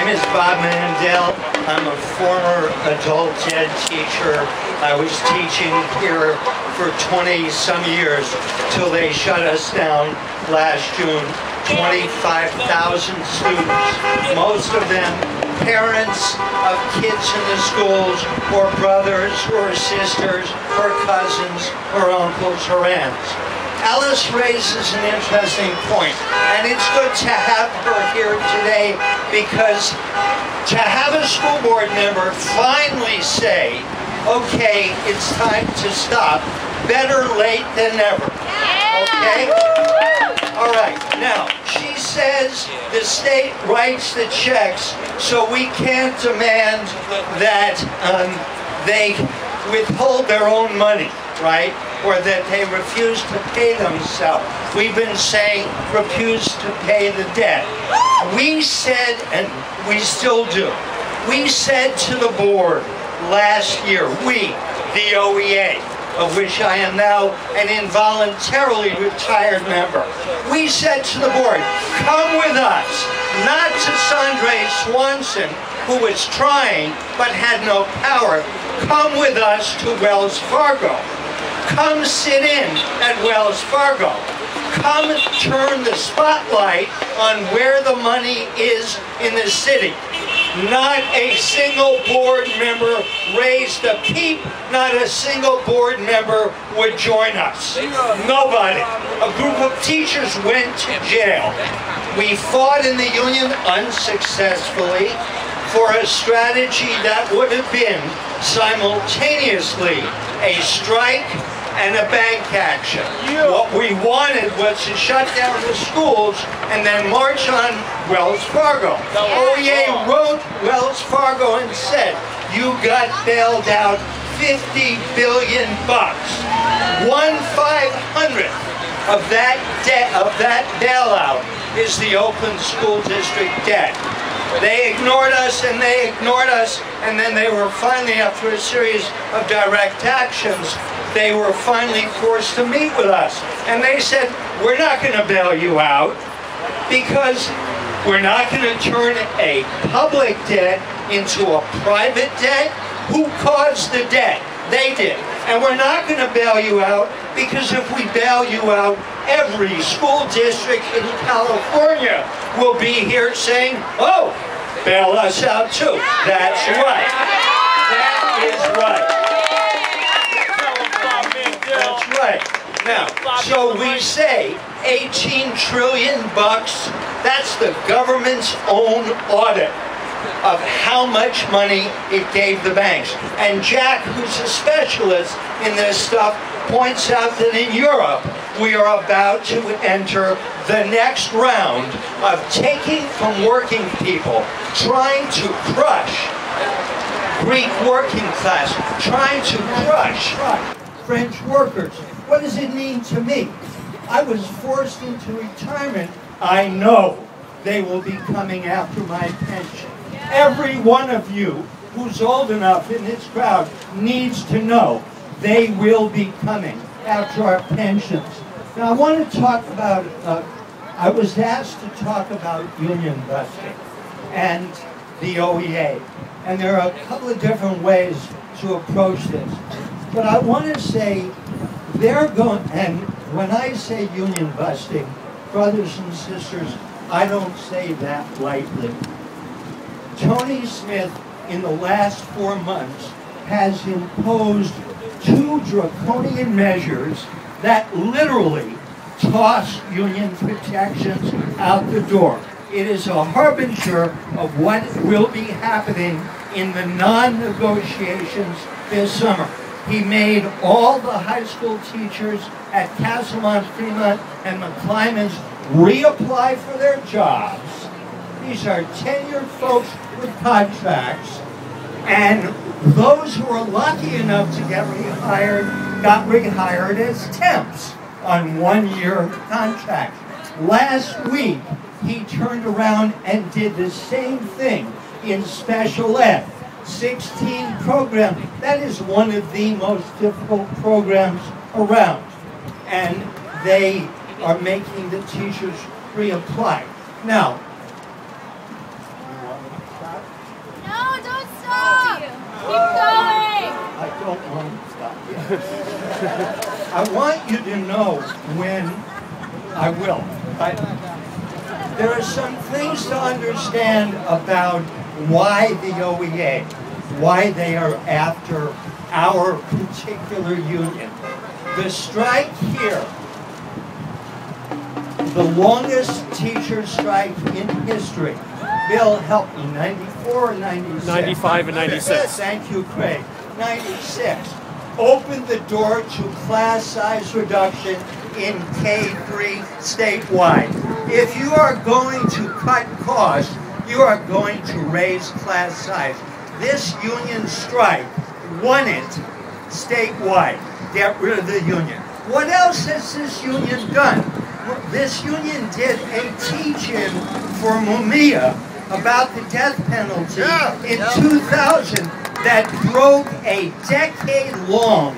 is Bob Mandel. I'm a former adult ed teacher. I was teaching here for 20-some years till they shut us down last June. 25,000 students, most of them parents of kids in the schools, or brothers, or sisters, or cousins, or uncles, or aunts. Alice raises an interesting point, and it's good to have her here today because to have a school board member finally say, okay, it's time to stop, better late than never. Okay? All right, now, she says the state writes the checks, so we can't demand that they withhold their own money, right? Or that they refuse to pay themselves. We've been saying refuse to pay the debt. We said, and we still do, we said to the board last year, we, the OEA, of which I am now an involuntarily retired member. We said to the board, come with us, not to Sandre Swanson, who was trying but had no power. Come with us to Wells Fargo. Come sit in at Wells Fargo. Come turn the spotlight on where the money is in the city. Not a single board member raised a peep. Not a single board member would join us. Nobody. A group of teachers went to jail. We fought in the union unsuccessfully for a strategy that would have been simultaneously a strike and a bank action. What we wanted was to shut down the schools and then march on Wells Fargo. OEA wrote Wells Fargo and said, you got bailed out $50 billion. 1/500 of that bailout is the Oakland School District debt. They ignored us and they ignored us, and then they were finally, after a series of direct actions, they were finally forced to meet with us. And they said, we're not going to bail you out because we're not going to turn a public debt into a private debt. Who caused the debt? They did. And we're not going to bail you out because if we bail you out, every school district in California will be here saying, oh, bail us out too. That's right. That is right. That's right. Now, so we say 18 trillion bucks, that's the government's own audit of how much money it gave the banks. And Jack, who's a specialist in this stuff, points out that in Europe, we are about to enter the next round of taking from working people, trying to crush Greek working class, trying to crush French workers. What does it mean to me? I was forced into retirement. I know they will be coming after my pension. Every one of you who's old enough in this crowd needs to know they will be coming after our pensions. Now I want to talk about, I was asked to talk about union busting and the OEA. And there are a couple of different ways to approach this. But I want to say, they're going, and when I say union busting, brothers and sisters, I don't say that lightly. Tony Smith, in the last 4 months, has imposed 2 draconian measures that literally toss union protections out the door. It is a harbinger of what will be happening in the non-negotiations this summer. He made all the high school teachers at Castlemont, Fremont, and McClymonds reapply for their jobs. These are tenured folks with contracts, and those who were lucky enough to get rehired got rehired as temps on 1-year contracts. Last week, he turned around and did the same thing in special ed. 16 programs. That is one of the most difficult programs around. And they are making the teachers reapply. Now, don't want to stop yet. I want you to know when I will. But there are some things to understand about why the OEA, why they are after our particular union. The strike here, the longest teacher strike in history. Bill, help me, 94 or 96? 95 and 96. Thank you, Craig. 96. Opened the door to class size reduction in K-3 statewide. If you are going to cut costs, you are going to raise class size. This union strike won it statewide. Get rid of the union. What else has this union done? This union did a teach-in for Mumia about the death penalty in 2000 that drove a decade-long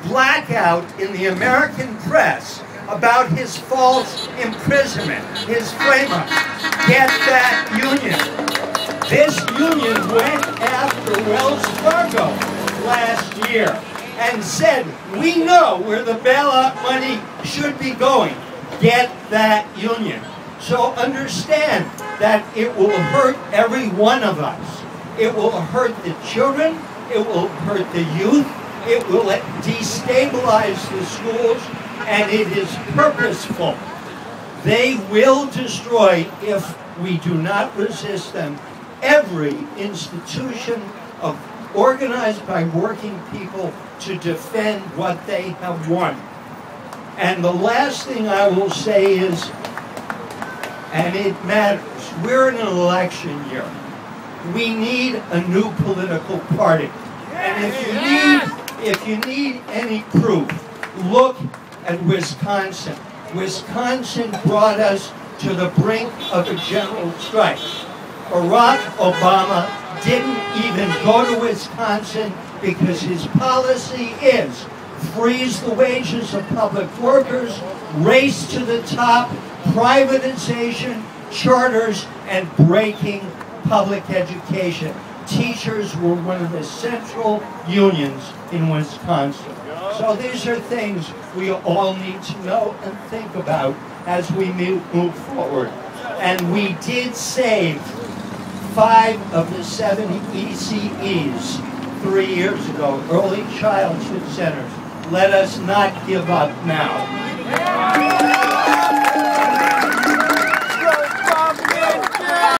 blackout in the American press about his false imprisonment, his frame-up. Get that union. This union went after Wells Fargo last year and said, we know where the bailout money should be going. Get that union. So understand that it will hurt every one of us. It will hurt the children. It will hurt the youth. It will destabilize the schools. And it is purposeful. They will destroy, if we do not resist them, every institution organized by working people to defend what they have won. And the last thing I will say is, and it matters, we're in an election year. We need a new political party. And if you need any proof, look at Wisconsin. Wisconsin brought us to the brink of a general strike. Barack Obama didn't even go to Wisconsin because his policy is freeze the wages of public workers, race to the top, privatization, charters, and breaking public education. Teachers were one of the central unions in Wisconsin. So these are things we all need to know and think about as we move forward. And we did save 5 of the 7 ECEs 3 years ago, early childhood centers. Let us not give up now.